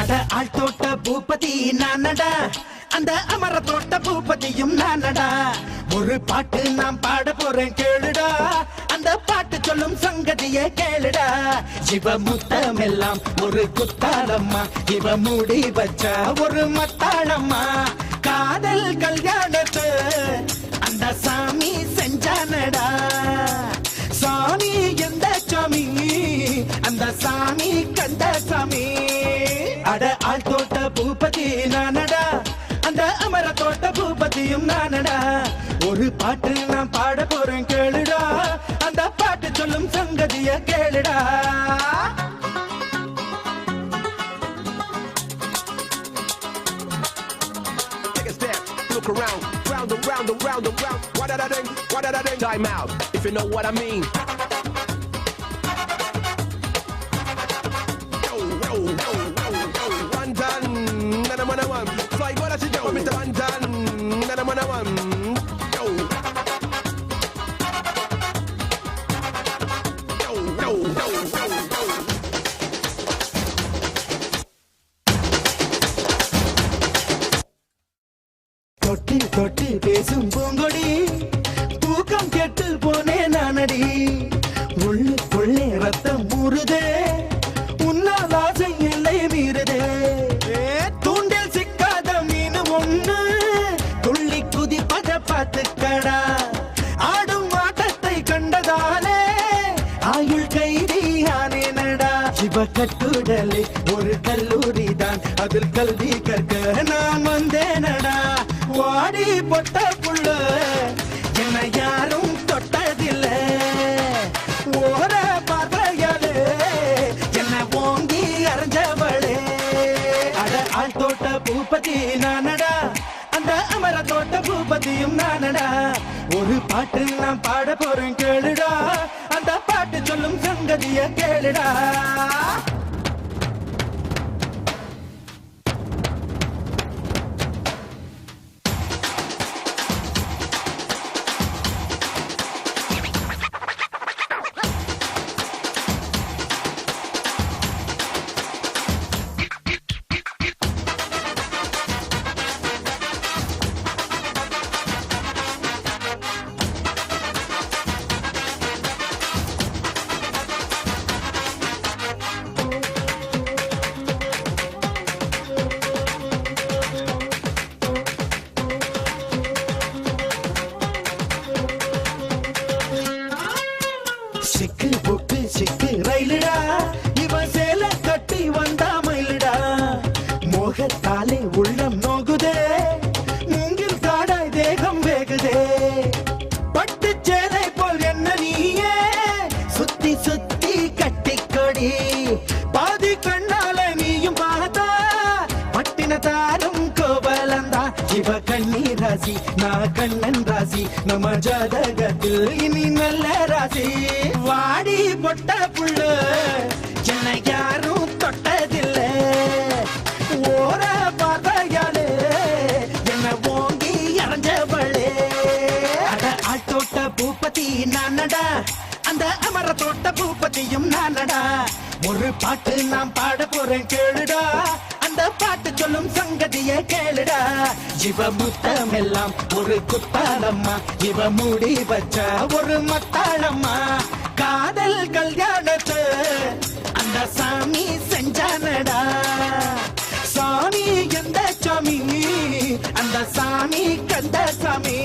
அட ஆள் தோட்ட பூபதி நானடா, அந்த அமர தோட்ட பூபதியும் நானடா. ஒரு பாட்டு நான் பாட போறேன் கேளுடா, அந்த பாட்டு சொல்லும் சங்கதியை கேளுடா. இவ முத்தம் எல்லாம் ஒரு குத்தாளம்மா, இவ மூடி வச்ச ஒரு மத்தாளம்மா. காதல் கல்யாணத்து அந்த சாமி செஞ்சானடா. சாமி எந்த சாமி, அந்த சாமி கந்த சாமி. அட ஆள் தோட்ட பூபதி நானடா, அந்த அமர தோட்ட பூபதியும் நானடா. ஒரு பாட்டு நான் பாட போறேன் கேளுடா, அந்த பாட்டு சொல்லும் சங்கதிய கேளுடா. Look around, round and round and round and round. What did I ding? What did I ding? Time out, if you know what I mean. Yo, yo, yo, yo, yo. One done, none of one. Fly, what does it do? Mr. One done, none of one. Yo, yo, yo, yo, yo, yo. தொட்டி தொட்டி பேசும் பூங்கொடி, தூக்கம் கெட்டு போனே நானடி. உள்ளுக்குள்ளே ரத்தம் ஊறுதே, உன்னால் ஆசை எல்லை மீறுதே. தூண்டில் சிக்காத மீன் ஒண்ணு துள்ளி குதிப்பத பார்த்துக்கடா. ஆடும் ஆட்டத்தை கண்டதாலே ஆயுள் கைதி ஆனேனடா. இவ கட்டுடலே ஒரு கல்லூரி தான், அதில் கல்வி கற்க நான் வந்தேனடா. வாடி பொட்ட புள்ள என்ன யாரும் தொட்டதில்லை, ஓர பார்வையாலே என்ன ஓங்கி அரைஞ்சவளே. அட ஆள் தோட்ட பூபதி நானடா, அந்த அமர தோட்ட பூபதியும் நானடா. ஒரு பாட்டு நான் பாட போறேன் கேளுடா, அந்த பாட்டு சொல்லும் சங்கதிய கேளுடா. சிக்கு புக்கு சிக்கு ரயிலுடா, இவன் சேல கட்டி வந்தா மயிலுடா. மோகத்தாலே உள்ளம் நோகுதே, மூங்கில் காடாய் தேகம் வேகுதே. பட்டு சேலை போல் என்ன நீயே சுத்தி சுத்தி கட்டிக்கொடி. பாதி கண்ணால நீயும் பார்த்தா பட்டின தாரும் கோவலந்தா. இவ கண்ணீர் ராசி, நான் கண்ணன் ராசி, நம்ம ஜாதகத்தில் இனி நல்ல ராசி. வாடி பொட்ட புள்ள என்ன யாரும் தொட்டதில்லை, ஓர பார்வையாலே என்ன ஓங்கி அரைஞ்சவளே. அட ஆள் தோட்ட பூபதி நானடா, அந்த அமர தோட்ட பூபதியும் நானடா. ஒரு பாட்டு நான் பாட போறேன் கேளுடா, அந்த பாட்டு சொல்லும் சங்கதிய கேளுடா. இவ முத்தம் எல்லாம் ஒரு குத்தாளம்மா, இவ மூடி வச்ச ஒரு மத்தாளம்மா. காதல் கல்யாணத்து அந்த சாமி செஞ்சானடா. சாமி எந்த சாமி, அந்த சாமி கந்த சாமி.